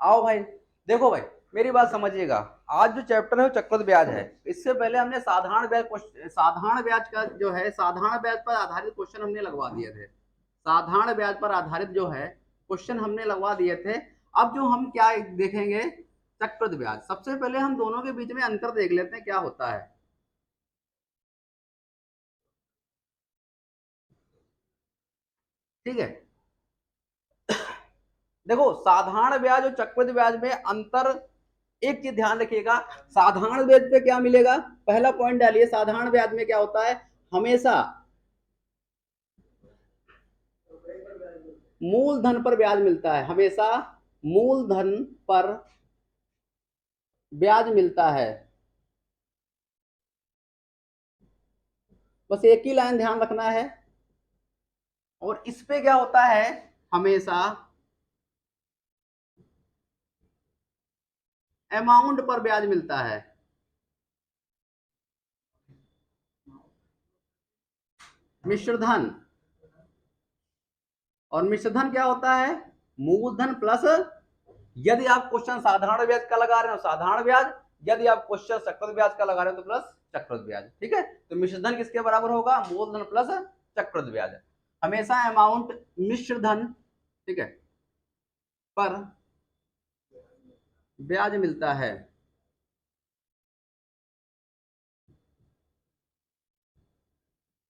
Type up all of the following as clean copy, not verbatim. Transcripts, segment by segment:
आओ भाई, देखो भाई मेरी बात समझिएगा। आज जो चैप्टर है वो चक्रवृद्धि ब्याज है। इससे पहले हमने साधारण ब्याज का जो है साधारण ब्याज पर आधारित क्वेश्चन हमने लगवा दिए थे। साधारण ब्याज पर आधारित जो है क्वेश्चन हमने लगवा दिए थे। अब जो हम क्या देखेंगे, चक्रवृद्धि ब्याज। सबसे पहले हम दोनों के बीच में अंतर देख लेते हैं क्या होता है। ठीक है, देखो साधारण ब्याज और चक्रवृद्धि ब्याज में अंतर, एक चीज ध्यान रखिएगा। साधारण ब्याज पे क्या मिलेगा, पहला पॉइंट डालिए। साधारण ब्याज में क्या होता है, हमेशा मूलधन पर ब्याज मिलता है, हमेशा मूलधन पर ब्याज मिलता है। बस एक ही लाइन ध्यान रखना है। और इस पे क्या होता है, हमेशा अमाउंट पर ब्याज मिलता है। मिश्रधन, और मिश्रधन क्या होता है, मूलधन प्लस, यदि आप क्वेश्चन साधारण ब्याज का लगा रहे हो साधारण ब्याज, यदि आप क्वेश्चन चक्रवृद्धि ब्याज का लगा रहे हो तो प्लस चक्रवृद्धि ब्याज। ठीक है, तो मिश्रधन किसके बराबर होगा, मूलधन प्लस चक्रवृद्धि ब्याज। हमेशा अमाउंट मिश्रधन, ठीक है, पर ब्याज मिलता है।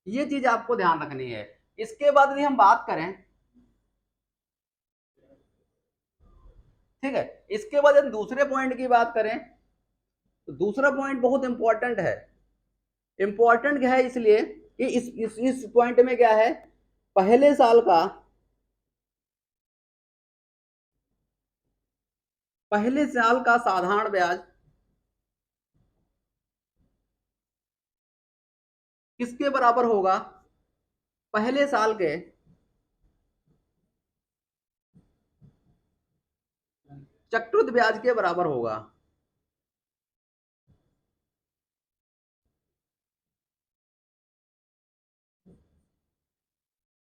ये चीज आपको ध्यान रखनी है। इसके बाद भी हम बात करें, ठीक है, इसके बाद हम दूसरे पॉइंट की बात करें तो दूसरा पॉइंट बहुत इंपॉर्टेंट है। इंपॉर्टेंट है इसलिए कि इस पॉइंट में क्या है, पहले साल का, पहले साल का साधारण ब्याज किसके बराबर होगा, पहले साल के चक्रवृद्धि ब्याज के बराबर होगा।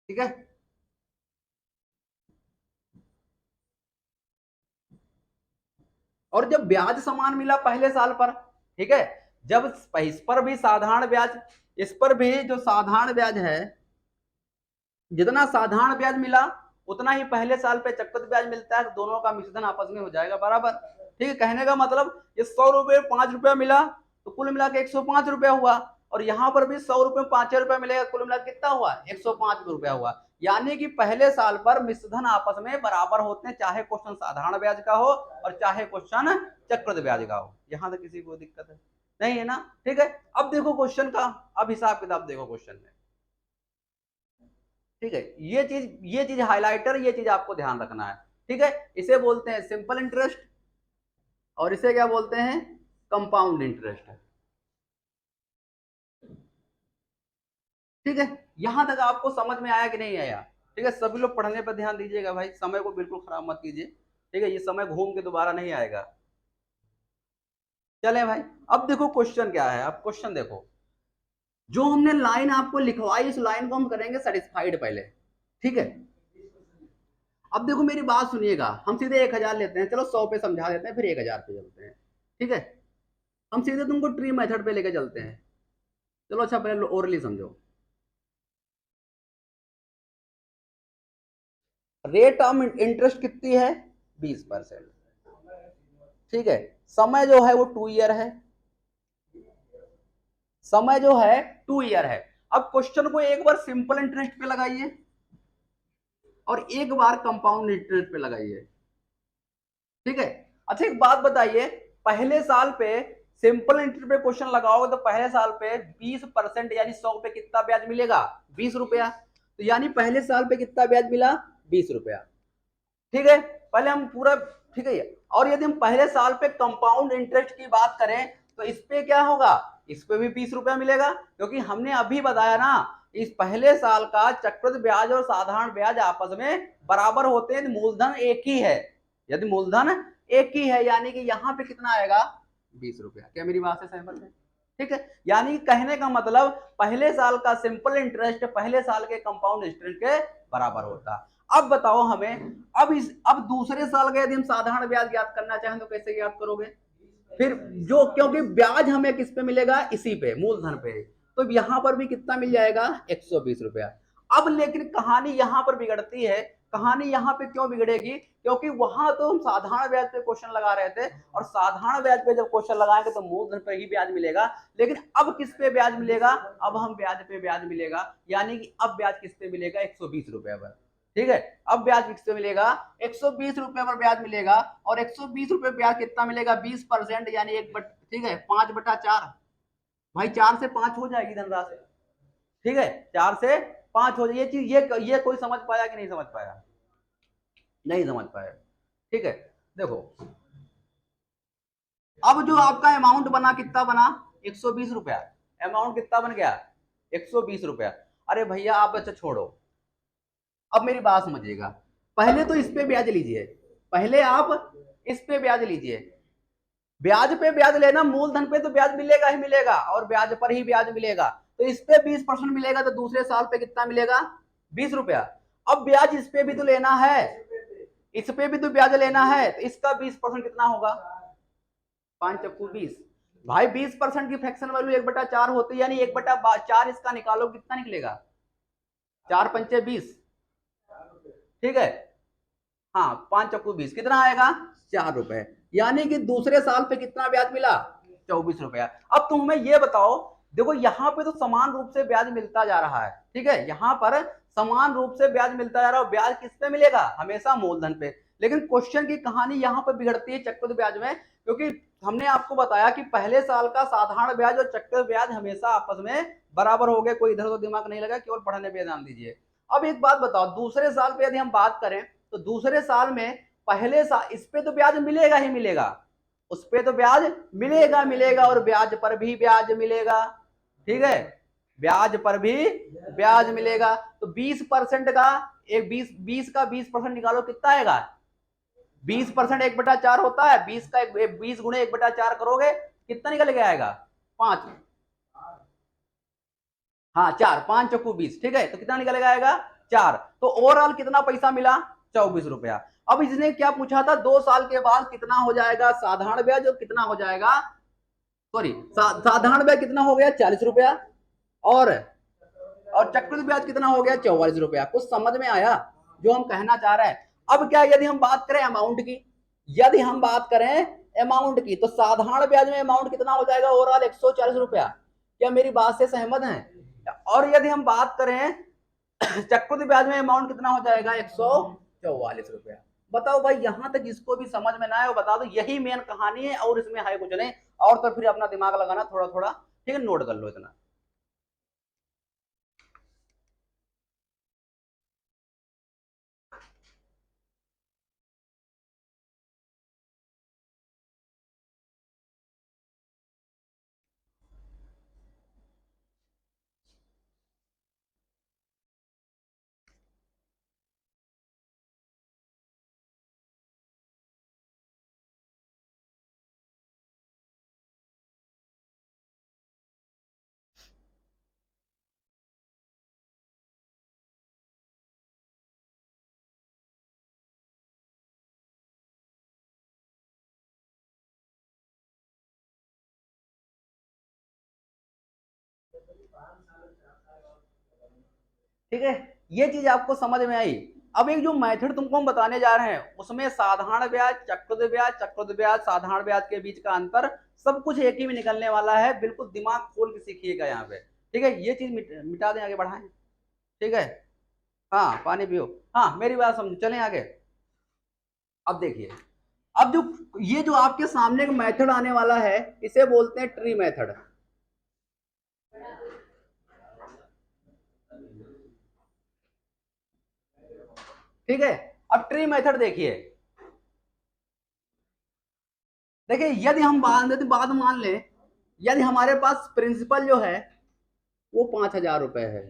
ठीक है, और जब ब्याज समान मिला पहले साल पर, ठीक है, जब इस पर भी साधारण ब्याज, इस पर भी जो साधारण ब्याज है, जितना साधारण ब्याज मिला उतना ही पहले साल पे चक्रवृद्धि ब्याज मिलता है, तो दोनों का मिश्रण आपस में हो जाएगा बराबर। ठीक है, कहने का मतलब ये 100 रुपये 5 रुपया मिला तो कुल मिला के 105 रुपया हुआ, और यहाँ पर भी 100 रुपये 5 रुपया मिलेगा, कुल मिला कितना हुआ, 105 रुपया हुआ। यानी कि पहले साल पर मिश्रधन आपस में बराबर होते हैं, चाहे क्वेश्चन साधारण ब्याज का हो और चाहे क्वेश्चन चक्रवृद्धि ब्याज का हो। यहाँ तक किसी को दिक्कत है नहीं है ना। ठीक है, अब देखो क्वेश्चन का, अब हिसाब किताब देखो क्वेश्चन में। ठीक है, ये चीज हाइलाइटर, ये चीज आपको ध्यान रखना है। ठीक है, इसे बोलते हैं सिंपल इंटरेस्ट और इसे क्या बोलते हैं, कंपाउंड इंटरेस्ट। ठीक है, यहां तक आपको समझ में आया कि नहीं आया। ठीक है, सभी लोग पढ़ने पर ध्यान दीजिएगा भाई, समय को बिल्कुल खराब मत कीजिए। ठीक है, ये समय घूम के दोबारा नहीं आएगा। चले भाई, अब देखो क्वेश्चन क्या है, अब क्वेश्चन देखो। जो हमने लाइन आपको लिखवाई, इस लाइन को हम करेंगे सेटिस्फाइड पहले। ठीक है, अब देखो मेरी बात सुनिएगा, हम सीधे 1000 लेते हैं, चलो 100 पे समझा देते हैं, फिर 1000 पे चलते हैं। ठीक है, हम सीधे तुमको ट्री मेथड पे लेके चलते हैं। चलो अच्छा, पहले ओरली समझो। रेट ऑफ इंटरेस्ट कितनी है, 20%। ठीक है, समय जो है वो 2 ईयर है, समय जो है 2 ईयर है। अब क्वेश्चन को एक बार सिंपल इंटरेस्ट पे लगाइए और एक बार कंपाउंड इंटरेस्ट पे लगाइए। ठीक है, अच्छा एक बात बताइए, पहले साल पे सिंपल इंटरेस्ट पे क्वेश्चन लगाओगे तो पहले साल पे 20% यानी 100 पे कितना ब्याज मिलेगा, 20 रुपया। तो यानी पहले साल पे कितना ब्याज मिला, 20 रुपया। ठीक है, पहले हम पूरा, ठीक है। और यदि हम पहले साल पे कंपाउंड इंटरेस्ट की बात करें तो इस पे क्या होगा, इस पे भी 20 रुपया मिलेगा, क्योंकि हमने अभी बताया ना, इस पहले साल का चक्रवृद्धि ब्याज और साधारण ब्याज आपस में बराबर होते हैं, मूलधन एक ही है। यदि मूलधन एक ही है यानी कि यहाँ पे कितना आएगा, 20 रुपया। क्या मेरी बात से सहमत है। ठीक है, यानी कहने का मतलब पहले साल का सिंपल इंटरेस्ट पहले साल के कंपाउंड इंटरेस्ट के बराबर होता है। अब बताओ हमें, अब दूसरे साल का यदि हम साधारण ब्याज ज्ञात करना चाहें तो कैसे ज्ञात करोगे? फिर जो, क्योंकि ब्याज हमें किस पे मिलेगा? इसी पे, मूलधन पे। तो यहां पर भी कितना मिल जाएगा? 120 रुपया। अब लेकिन कहानी यहां पर बिगड़ती है। कहानी यहां पे क्यों बिगड़ेगी? क्योंकि वहां तो हम साधारण ब्याज पे क्वेश्चन लगा रहे थे, और साधारण ब्याज पे जब क्वेश्चन लगाएंगे तो मूलधन पे ही ब्याज मिलेगा। लेकिन अब किस पे ब्याज मिलेगा? अब हम ब्याज पे ब्याज मिलेगा, यानी कि अब ब्याज किस पे मिलेगा? 120 रुपए पर। ठीक है, अब ब्याज किस पे मिलेगा? 120 रुपए पर ब्याज मिलेगा। और 120 रुपए ब्याज कितना मिलेगा? 20%, यानी ठीक है, 5/4। भाई 4 से 5 हो जाएगी धनराशि। ठीक है, 4 से 5 हो जाए। ये चीज, ये कोई समझ पाया कि नहीं समझ पाया? नहीं समझ पाया। ठीक है, देखो अब जो आपका अमाउंट बना, कितना बना? 120 रुपया। अमाउंट कितना बन गया? 120 रुपया। अरे भैया आप अच्छा छोड़ो, अब मेरी बात समझिएगा। पहले तो इस पे ब्याज लीजिए, पहले आप इस पे ब्याज लीजिए। ब्याज पे ब्याज लेना, मूलधन पे तो ब्याज मिलेगा ही मिलेगा, और ब्याज पर ही ब्याज मिलेगा। तो इस पे 20% मिलेगा, तो दूसरे साल पे कितना मिलेगा? 20 रुपया। अब ब्याज इस पे भी तो लेना है, इस पे भी तो ब्याज लेना है, तो इसका 20% कितना होगा? 5×20। भाई 20% की फ्रैक्शन वैल्यू 1/4 होती है, यानी 1/4 इसका निकालो, कितना निकलेगा? 4×5 = 20। ठीक है, हाँ, 5×20 कितना आएगा? 4 रुपए। यानी कि दूसरे साल पे कितना ब्याज मिला? 24 रुपया। अब तुम हमें ये बताओ, देखो यहाँ पे तो समान रूप से ब्याज मिलता जा रहा है। ठीक है, यहाँ पर समान रूप से ब्याज मिलता जा रहा है, ब्याज किस पे मिलेगा? हमेशा मूलधन पे। लेकिन क्वेश्चन की कहानी यहाँ पर बिगड़ती है चक्रवृद्धि ब्याज में, क्योंकि हमने आपको बताया कि पहले साल का साधारण ब्याज और चक्रवृद्धि ब्याज हमेशा आपस में बराबर हो गए। कोई इधर उधर दिमाग नहीं लगा, केवल पढ़ने पे ध्यान दीजिए। अब एक बात बताओ, दूसरे साल पे यदि हम बात करें, तो दूसरे साल में पहले साल इस पे तो ब्याज मिलेगा ही मिलेगा, उस पे तो ब्याज मिलेगा मिलेगा, और ब्याज पर भी ब्याज मिलेगा। ठीक है, ब्याज पर भी ब्याज मिलेगा। तो 20% का एक 20 का 20% निकालो, कितना आएगा? 20% 1/4 होता है, 20 का 20 गुणे 1/4 करोगे, कितना निकल के आएगा? 5। हाँ 4, 5×20। ठीक है, तो कितना निकलेगा? आएगा 4। तो ओवरऑल कितना पैसा मिला? 24 रुपया। अब इसने क्या पूछा था? 2 साल के बाद कितना हो जाएगा साधारण ब्याज, और कितना हो जाएगा, सॉरी, साधारण ब्याज कितना हो गया? 40 रुपया। और चक्रवृद्धि ब्याज कितना हो गया? 44 रुपया। कुछ समझ में आया जो हम कहना चाह रहे हैं? अब क्या, यदि हम बात करें अमाउंट की, यदि हम बात करें अमाउंट की, तो साधारण ब्याज में अमाउंट कितना हो जाएगा? ओवरऑल 140 रुपया। क्या मेरी बात से सहमत हैं? और यदि हम बात करें चक्रवृद्धि ब्याज में अमाउंट कितना हो जाएगा? 144 रुपया। बताओ भाई, यहां तक जिसको भी समझ में ना आए वो बता दो, यही मेन कहानी है, और इसमें है कुछ नहीं। और तो फिर अपना दिमाग लगाना थोड़ा थोड़ा। ठीक है, नोट कर लो इतना। ठीक है, ये चीज आपको समझ में आई? अब एक जो मेथड तुमको हम बताने जा रहे हैं, उसमें साधारण ब्याज, चक्रवृद्धि ब्याज, साधारण ब्याज के बीच का अंतर, सब कुछ एक ही में निकलने वाला है। बिल्कुल दिमाग खोल के सीखिएगा यहाँ पे। ठीक है, ये चीज मिटा दें, आगे बढ़ाएं। ठीक है, हाँ पानी पियो। हाँ मेरी बात समझो, चलें आगे। अब देखिए, अब जो ये जो आपके सामने का मेथड आने वाला है, इसे बोलते हैं ट्री मेथड। ठीक है, अब ट्री मेथड देखिए। देखिए, यदि हम बात मान लें, यदि हमारे पास प्रिंसिपल जो है वो 5,000 रुपए है,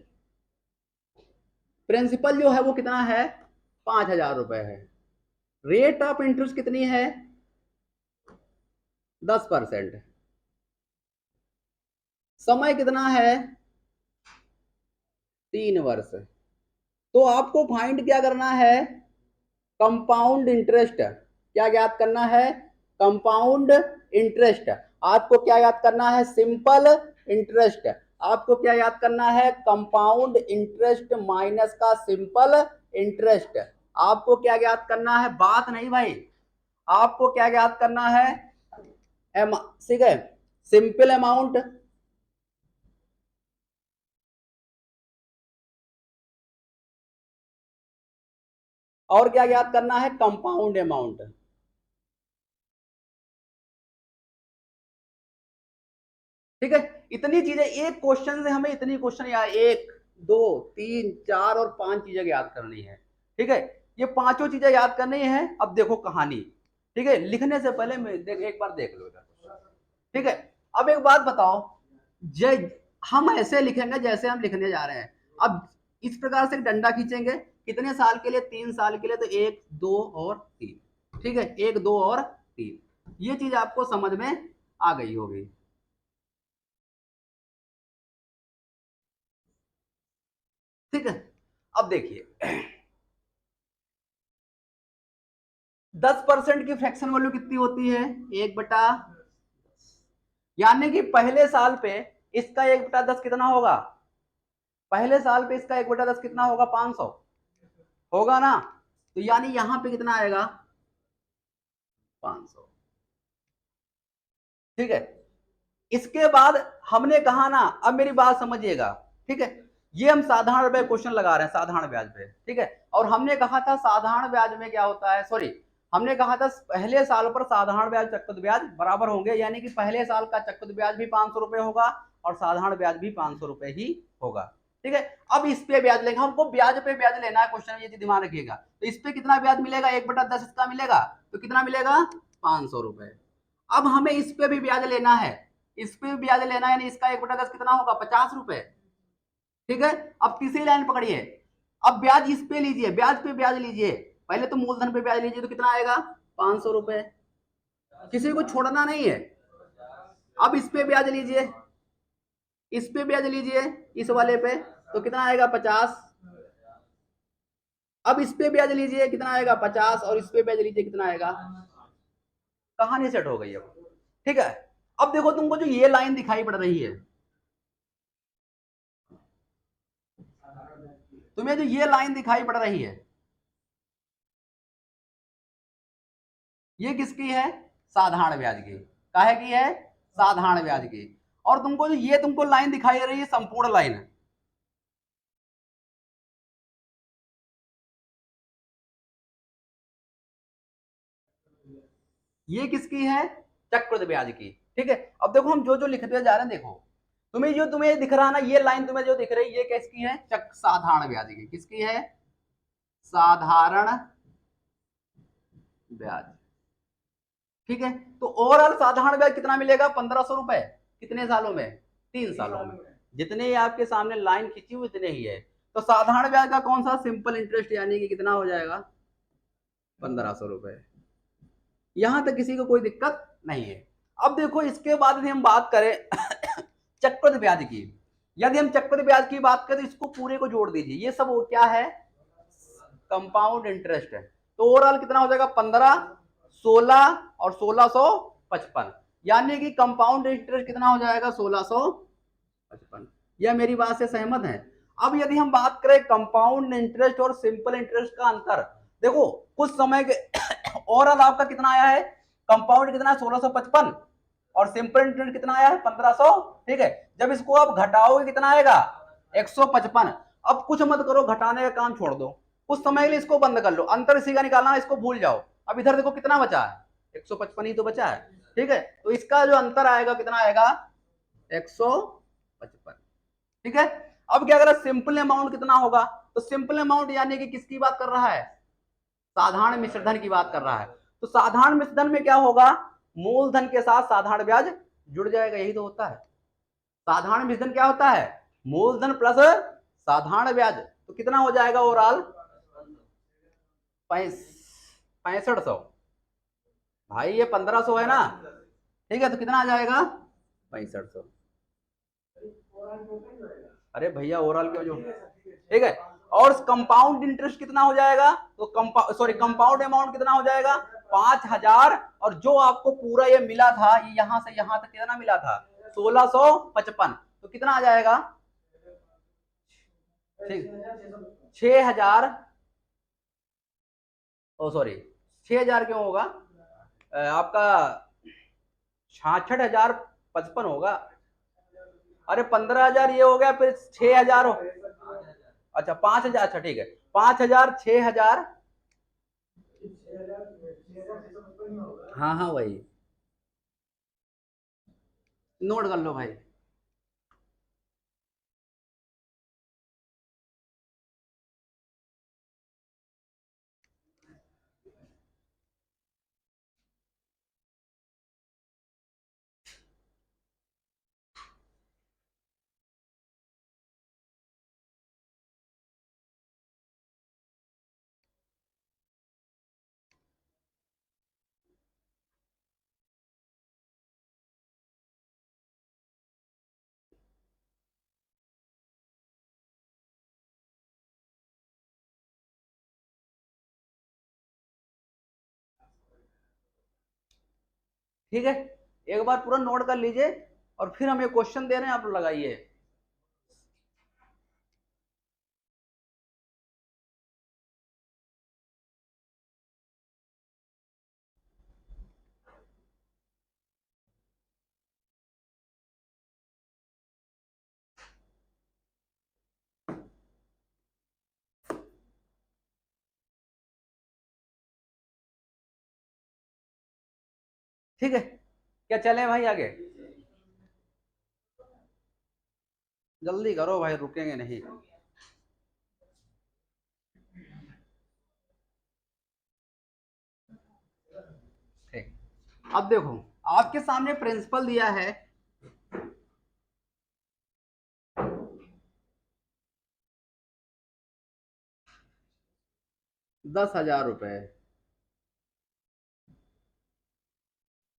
प्रिंसिपल जो है वो कितना है? 5,000 रुपए है। रेट ऑफ इंटरेस्ट कितनी है? 10%। समय कितना है? 3 वर्ष। तो आपको फाइंड क्या करना है, कंपाउंड इंटरेस्ट। क्या याद करना है, कंपाउंड इंटरेस्ट। आपको क्या याद करना है, सिंपल इंटरेस्ट। आपको क्या याद करना है, कंपाउंड इंटरेस्ट माइनस का सिंपल इंटरेस्ट। आपको क्या याद करना है, बात नहीं भाई, आपको क्या याद करना है, ठीक है, सिंपल अमाउंट और क्या याद करना है, कंपाउंड अमाउंट। ठीक है, इतनी चीजें एक क्वेश्चन से हमें इतनी क्वेश्चन याद, एक दो तीन चार और पांच चीजें याद करनी है। ठीक है, ये पांचों चीजें याद करनी है। अब देखो कहानी, ठीक है, लिखने से पहले एक बार देख लो इधर। ठीक है, अब एक बात बताओ, जय हम ऐसे लिखेंगे जैसे हम लिखने जा रहे हैं। अब इस प्रकार से डंडा खींचेंगे, कितने साल के लिए, 3 साल के लिए, तो 1 2 और 3। ठीक है, 1 2 और 3, ये चीज आपको समझ में आ गई होगी। ठीक है, अब देखिए 10% की फ्रैक्शन वैल्यू कितनी होती है, 1 बटा, यानी कि पहले साल पे इसका 1 बटा 10 कितना होगा, पहले साल पे इसका 1 बटा 10 कितना होगा, 500 होगा ना। तो यानी यहां पे कितना आएगा, 500। ठीक है, इसके बाद हमने कहा ना, अब मेरी बात समझिएगा। ठीक है, ये हम साधारण ब्याज क्वेश्चन लगा रहे हैं, साधारण ब्याज पे। ठीक है, और हमने कहा था साधारण ब्याज में क्या होता है, सॉरी, हमने कहा था पहले साल पर साधारण ब्याज चक्रवृद्धि ब्याज बराबर होंगे, यानी कि पहले साल का चक्रवृद्धि ब्याज भी 500 रुपए होगा और साधारण ब्याज भी 500 रुपए ही होगा। ठीक है, अब इस पे ब्याज लेंगे, हमको ब्याज पे ब्याज लेना है क्वेश्चन में, ये दिमाग रखिएगा। तो इस पे कितना ब्याज मिलेगा, 1 बटा 10 इसका मिलेगा, तो कितना मिलेगा, 500 रुपए। अब हमें इस पे भी ब्याज लेना है, इस पे भी ब्याज लेना है, यानी इसका 1 बटा 10 कितना होगा, 50 रुपए। ठीक है, अब तीसरी लाइन पकड़िए, अब ब्याज इस पे लीजिए, ब्याज पे ब्याज लीजिए, पहले तो मूलधन पे ब्याज लीजिए, तो कितना आएगा, 500 रुपए, किसी को छोड़ना नहीं है। अब इस पे ब्याज लीजिए, इस पे ब्याज लीजिए, इस वाले पे, तो कितना आएगा, 50। अब इस पे ब्याज लीजिए, कितना आएगा, 50, और इस पे ब्याज लीजिए, कितना आएगा, कहानी सेट हो गई अब। ठीक है, अब देखो तुमको जो ये लाइन दिखाई पड़ रही है, तुम्हें जो ये लाइन दिखाई पड़ रही है, ये किसकी है, साधारण ब्याज की, काहे की है, साधारण ब्याज की। और तुमको जो ये तुमको लाइन दिखाई दे रही है, संपूर्ण लाइन, ये किसकी है, चक्रवृद्धि ब्याज की। ठीक है, अब देखो हम जो जो लिखते जा रहे हैं, देखो तुम्हें जो तुम्हें दिख रहा है ना, ये लाइन तुम्हें जो दिख रही है, ये किसकी है, चक्र साधारण ब्याज की, किसकी है, साधारण ब्याज। ठीक है, तो ओवरऑल साधारण ब्याज कितना मिलेगा, 1500 रुपए, कितने सालों में, 3 सालों में, जितने ही आपके सामने लाइन खींची हुई उतने ही है। तो साधारण ब्याज का कौन सा, सिंपल इंटरेस्ट, यानी कि कितना हो जाएगा, 1500 रुपए। यहां तक किसी को कोई दिक्कत नहीं है। अब देखो इसके बाद यदि हम बात करें चक्रवृद्धि ब्याज की, यदि हम चक्रवृद्धि ब्याज की बात करें तो इसको पूरे को जोड़ दीजिए, ये सब वो क्या है, कंपाउंड इंटरेस्ट है। तो ओवरऑल कितना हो जाएगा, 15, 16 और 1655, यानी कि कंपाउंड इंटरेस्ट कितना हो जाएगा, 1655। यह मेरी बात से सहमत है। अब यदि हम बात करें कंपाउंड इंटरेस्ट और सिंपल इंटरेस्ट का अंतर, देखो कुछ समय के ओवरऑल आपका कितना आया है, कंपाउंड कितना है, 1655, और सिंपल इंटरेस्ट कितना आया है, 1500। ठीक है, जब इसको आप घटाओगे कितना आएगा, 155। अब कुछ मत करो, घटाने का काम छोड़ दो, कुछ समय के लिए इसको बंद कर लो, अंतर इसी का निकालना, इसको भूल जाओ। अब इधर देखो कितना बचा है, 155 ही तो बचा है। ठीक है, तो इसका जो अंतर आएगा कितना आएगा, 155। ठीक है, अब क्या करें, सिंपल अमाउंट कितना होगा, तो सिंपल अमाउंट यानी कि किसकी बात कर रहा है, साधारण मिश्रधन की बात कर रहा है। तो साधारण मिश्रधन में क्या होगा, मूलधन के साथ साधारण ब्याज जुड़ जाएगा, यही तो होता है। साधारण मिश्रधन क्या होता है, मूलधन प्लस साधारण ब्याज, तो कितना हो जाएगा ओवरऑल, 6500। भाई ये 1500 है ना, ठीक है, तो कितना आ जाएगा, 6500। अरे भैया ओवरऑल क्यों जो, ठीक है, और कंपाउंड इंटरेस्ट कितना हो जाएगा, तो कंपाउंड अमाउंट कितना हो जाएगा 5,000, और जो आपको पूरा ये मिला था, ये यहां से यहां तक कितना मिला था 1655, तो कितना आ जाएगा, ठीक 6,000, ओ सॉरी 6,000 क्यों होगा, आपका 66,055 होगा। अरे 15,000 ये हो गया, फिर 6,000 हो, अच्छा 5,000, अच्छा ठीक है 5,000 6,000, हाँ हाँ वही, नोट कर लो भाई। ठीक है, एक बार पूरा नोट कर लीजिए, और फिर हम ये क्वेश्चन दे रहे हैं, आप लगाइए। ठीक है, क्या चलें भाई आगे, जल्दी करो भाई, रुकेंगे नहीं। ठीक, अब देखो आपके सामने प्रिंसिपल दिया है 10,000 रुपए,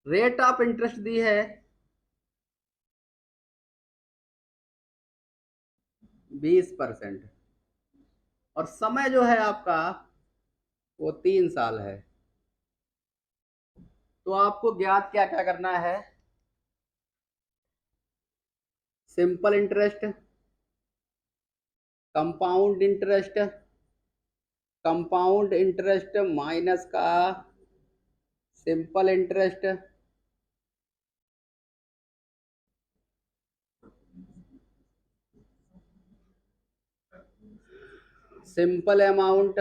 रेट ऑफ इंटरेस्ट दी है 20%, और समय जो है आपका वो 3 साल है। तो आपको ज्ञात क्या क्या करना है, simple interest, compound interest, compound interest minus का simple interest, simple amount,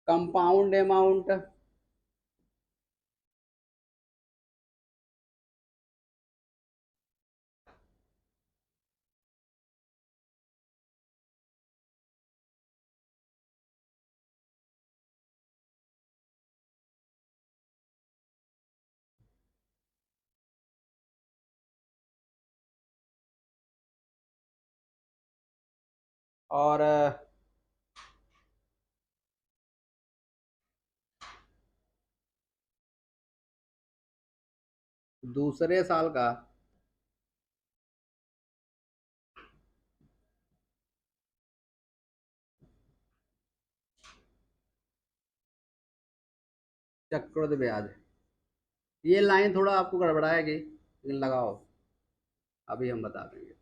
compound amount, और दूसरे साल का चक्रवृद्धि ब्याज। ये लाइन थोड़ा आपको गड़बड़ाएगी, लेकिन लगाओ, अभी हम बता देंगे।